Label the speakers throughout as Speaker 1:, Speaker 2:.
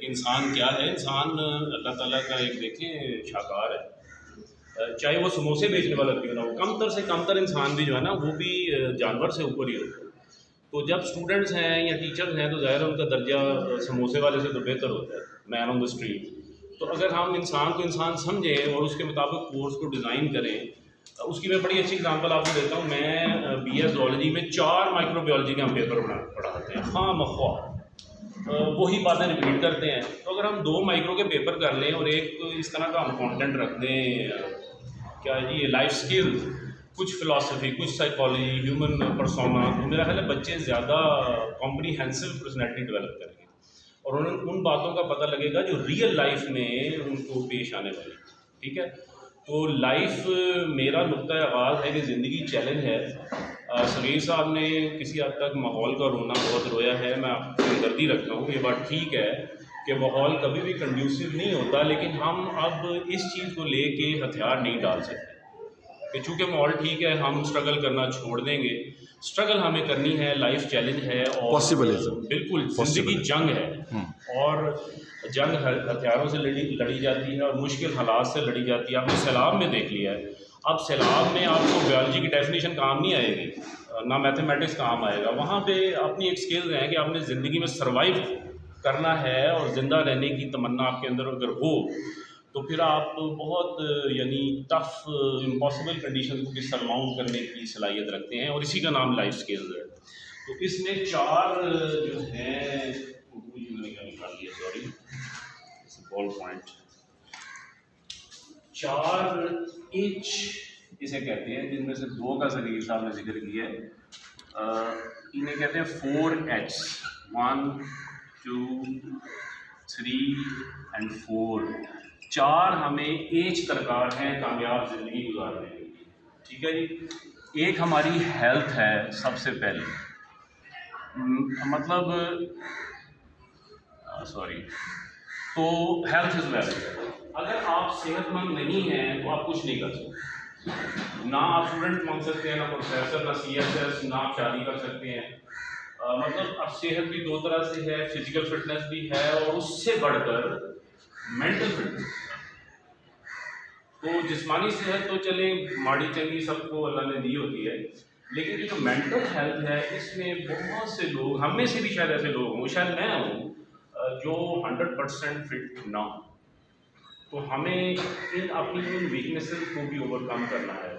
Speaker 1: انسان کیا ہے. انسان اللہ تعالیٰ کا ایک دیکھیں شاہکار ہے. چاہے وہ سموسے بیچنے والا کیوں نہ ہو, کم تر سے کم تر انسان بھی جو ہے نا وہ بھی جانور سے اوپر ہی ہوتا ہے. تو جب اسٹوڈنٹس ہیں یا ٹیچرز ہیں تو ظاہر ہے ان کا درجہ سموسے والے سے تو بہتر ہوتا ہے, مین آن دا اسٹریٹ. تو اگر ہم انسان کو انسان سمجھیں اور اس کے مطابق کورس کو ڈیزائن کریں, اس کی میں بڑی اچھی اگزامپل آپ کو دیتا ہوں. میں بی ایس زولوجی میں 4 مائکرو بایولوجی کے ہم پیپر پڑھاتے ہیں, خواہ مخواہ وہی باتیں رپیٹ کرتے ہیں. تو اگر ہم 2 مائکرو کے پیپر کر لیں اور ایک اس طرح کا ہم کانٹینٹ رکھ دیں, کیا جی لائف اسکلز, کچھ فلاسفی, کچھ سائیکالوجی, ہیومن پرسونا, تو میرا خیال ہے بچے زیادہ کمپریہنسو پرسنالٹی ڈیولپ کریں گے اور ان باتوں کا پتہ لگے گا جو ریئل لائف میں ان کو پیش آنے والی. ٹھیک ہے, تو لائف میرا نقطۂ آغاز ہے کہ زندگی چیلنج ہے. صغیر صاحب نے کسی حد تک ماحول کا رونا بہت رویا ہے, میں آپ کو ہمدردی رکھتا ہوں. یہ بات ٹھیک ہے کہ ماحول کبھی بھی کنڈیوسو نہیں ہوتا, لیکن ہم اب اس چیز کو لے کے ہتھیار نہیں ڈال سکتے کہ چونکہ ماحول ٹھیک ہے ہم اسٹرگل کرنا چھوڑ دیں گے. اسٹرگل ہمیں کرنی ہے, لائف چیلنج ہے اور بالکل زندگی جنگ ہے, اور جنگ ہتھیاروں سے لڑی جاتی ہے اور مشکل حالات سے لڑی جاتی ہے. آپ نے سیلاب میں دیکھ لیا ہے, اب سیلاب میں آپ کو بیولوجی کی ڈیفینیشن کام نہیں آئے گی, نہ میتھمیٹکس کام آئے گا. وہاں پہ اپنی ایک اسکلز ہیں کہ آپ نے زندگی میں سروائیو کرنا ہے اور زندہ رہنے کی تمنا آپ کے اندر اگر ہو تو پھر آپ بہت یعنی ٹف امپاسبل کنڈیشن کو بھی سرماؤنٹ کرنے کی صلاحیت رکھتے ہیں, اور اسی کا نام لائف اسکلز ہے. تو اس میں 4 جو ہیں نکال دیا, سوری بال پوائنٹ, 4 ایچ اسے کہتے ہیں, جن میں سے 2 کا صغیر صاحب نے ذکر کیا ہے. انہیں کہتے ہیں 4H, 1 2 3 and 4. 4 ہمیں ایج درکار ہیں کامیاب زندگی گزارنے کے لیے. ٹھیک ہے جی. ایک ہماری ہیلتھ ہے سب سے پہلے, مطلب سوری, تو ہیلتھ از ویلتھ. اگر آپ صحت مند نہیں ہیں تو آپ کچھ نہیں کر سکتے, نہ آپ اسٹوڈنٹ بن سکتے ہیں, نہ پروفیسر, نہ CSS, نہ آپ شادی کر سکتے ہیں. مطلب اب صحت بھی 2 طرح سے ہے, فزیکل فٹنس بھی ہے اور اس سے بڑھ کر مینٹل فٹنس. تو جسمانی صحت تو چلیں ماڑی چنگی سب کو اللہ نے دی ہوتی ہے, لیکن یہ جو مینٹل ہیلتھ ہے اس میں بہت سے لوگ, ہم میں سے بھی شاید ایسے لوگ ہوں, شاید میں ہوں, جو 100% فٹ نہ ہوں. تو ہمیں اپنی ان ویکنیسز کو بھی اوور کم کرنا ہے,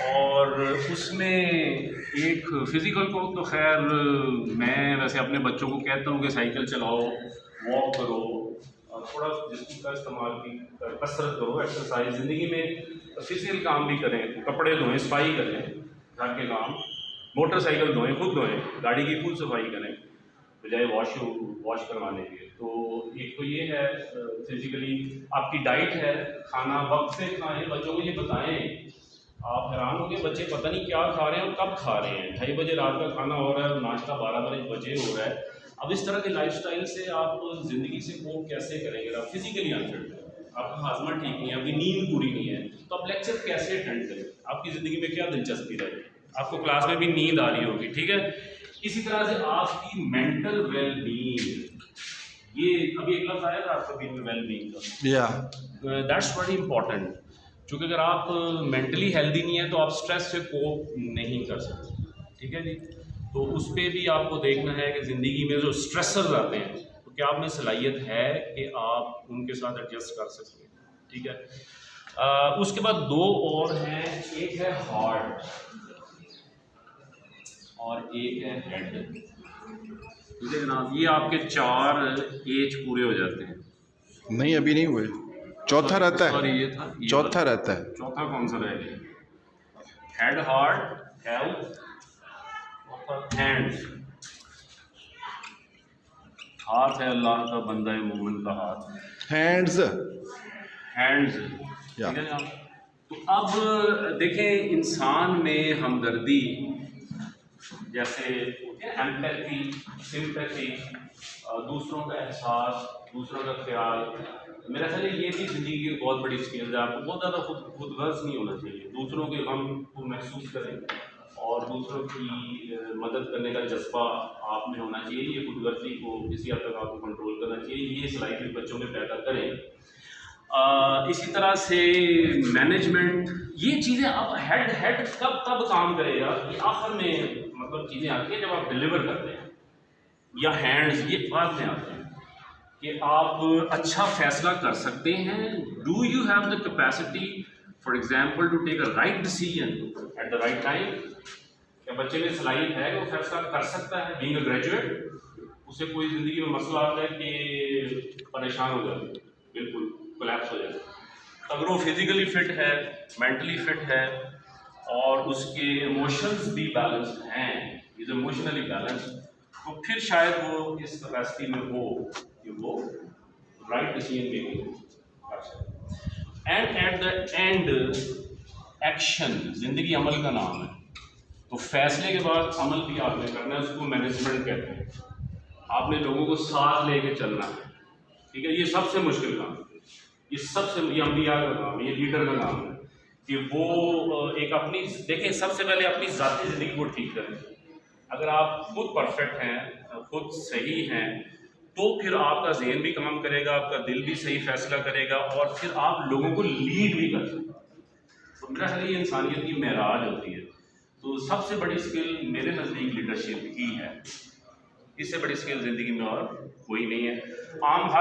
Speaker 1: اور اس میں ایک فزیکل کو تو خیر میں ویسے اپنے بچوں کو کہتا ہوں کہ سائیکل چلاؤ, واک کرو, تھوڑا جسم کا استعمال بھی کثرت کرو, ایکسرسائز. زندگی میں فزیکل کام بھی کریں, کپڑے دھوئیں, صفائی کریں, گھر کے کام, موٹر سائیکل دھوئیں, خود دھوئیں, گاڑی کی خود صفائی کریں بجائے واش کروانے کے. تو ایک تو یہ ہے فزیکلی. آپ کی ڈائٹ ہے, کھانا وقت سے کھائیں, بچوں کو یہ بتائیں. آپ حیران ہوں گے بچے پتہ نہیں کیا کھا رہے ہیں اور کب کھا رہے ہیں. 2:30 بجے رات کا کھانا ہو رہا ہے اور ناشتہ 12 بجے ہو رہا ہے. اب اس طرح کے لائف سٹائل سے آپ زندگی سے کوپ کیسے کریں گے؟ آپ فزیکلی انفٹ ہے, آپ کا ہاضمہ ٹھیک نہیں ہے, آپ کی نیند پوری نہیں ہے, تو آپ لیکچر کیسے اٹینڈ کریں؟ آپ کی زندگی میں کیا دلچسپی رہے؟ آپ کو کلاس میں بھی نیند آ رہی ہوگی. ٹھیک ہے. اسی طرح سے آپ کی مینٹل ویل بینگ, یہ ابھی ایک لفظ آیا تھا آپ کا ویل بینگ کا, دیٹس ویری امپورٹنٹ. چونکہ اگر آپ مینٹلی ہیلدی نہیں ہیں تو آپ اسٹریس سے کوپ نہیں کر سکتے. ٹھیک ہے جی. تو اس پہ بھی آپ کو دیکھنا ہے کہ زندگی میں جو اسٹریسرز آتے ہیں تو کیا آپ میں صلاحیت ہے کہ آپ ان کے ساتھ ایڈجسٹ کر سکیں. ٹھیک ہے. اس کے بعد 2 اور ہیں, ایک ہے ہارٹ اور ایک ہے ہیڈ. ٹھیک ہے جناب. یہ آپ کے 4 ایج پورے ہو جاتے ہیں.
Speaker 2: نہیں ابھی نہیں ہوئے, چوتھا رہتا ہے.
Speaker 1: سوری یہ تھا,
Speaker 2: چوتھا رہتا ہے.
Speaker 1: چوتھا کون سا رہ گیا؟ Head, heart, health, hands. ہاتھ ہے اللہ کا بندہ مومن کا ہاتھ,
Speaker 2: ہینڈز.
Speaker 1: ٹھیک ہے جناب. تو اب دیکھیں انسان میں ہمدردی, جیسے ایمپیتھی, سمپیتھی, دوسروں کا احساس, دوسروں کا خیال, میرا خیال ہے یہ بھی زندگی کی بہت بڑی اسکلز ہے. آپ کو بہت زیادہ خود غرض نہیں ہونا چاہیے, دوسروں کے غم کو محسوس کریں اور دوسروں کی مدد کرنے کا جذبہ آپ میں ہونا چاہیے. یہ خود غرضی کو کسی حد تک آپ کو کنٹرول کرنا چاہیے. یہ صلاحیت بچوں میں پیدا کریں. اسی طرح سے مینجمنٹ، یہ چیزیں اب ہیڈ کب کام کرے گا، یہ آخر میں مطلب چیزیں آتی ہیں جب آپ ڈلیور کرتے ہیں، یا ہینڈز یہ بعد میں آتے ہیں کہ آپ اچھا فیصلہ کر سکتے ہیں. Do you have the capacity for example to take a right decision at the right time? کیا بچے میں صلاحیت ہے کہ وہ فیصلہ کر سکتا ہے؟ بینگ اے گریجویٹ اسے کوئی زندگی میں مسئلہ آتا ہے کہ پریشان ہو جائے، بالکل کولیپس ہو جائے. اگر وہ فزیکلی فٹ ہے، مینٹلی فٹ ہے، اور اس کے ایموشنز بھی بیلنسڈ ہیں، از ایموشنلی بیلنسڈ، تو پھر شاید وہ اس کیپیسٹی میں ہو کہ وہ رائٹ ڈیسیژن میکنگ کر سکے. And at the end action, زندگی عمل کا نام ہے، تو فیصلے کے بعد عمل بھی آپ نے کرنا ہے. اس کو مینجمنٹ کہتے ہیں. آپ نے لوگوں کو ساتھ لے کے چلنا ہے. ٹھیک ہے، یہ سب سے مشکل کام ہے. یہ انبیاء کا کام ہے، یہ لیڈر کا کام ہے کہ وہ ایک اپنی دیکھیں، سب سے پہلے اپنی ذاتی زندگی کو ٹھیک کریں. اگر آپ خود پرفیکٹ ہیں، خود صحیح ہیں، تو پھر آپ کا ذہن بھی کام کرے گا، آپ کا دل بھی صحیح فیصلہ کرے گا، اور پھر آپ لوگوں کو لیڈ بھی کر سکتے ہیں. تو میرا خیال یہ انسانیت کی معراج ہوتی ہے. تو سب سے بڑی اسکل میرے نزدیک لیڈرشپ ہی ہے. اس سے بڑی اسکل زندگی میں اور کوئی نہیں ہے. عام ہر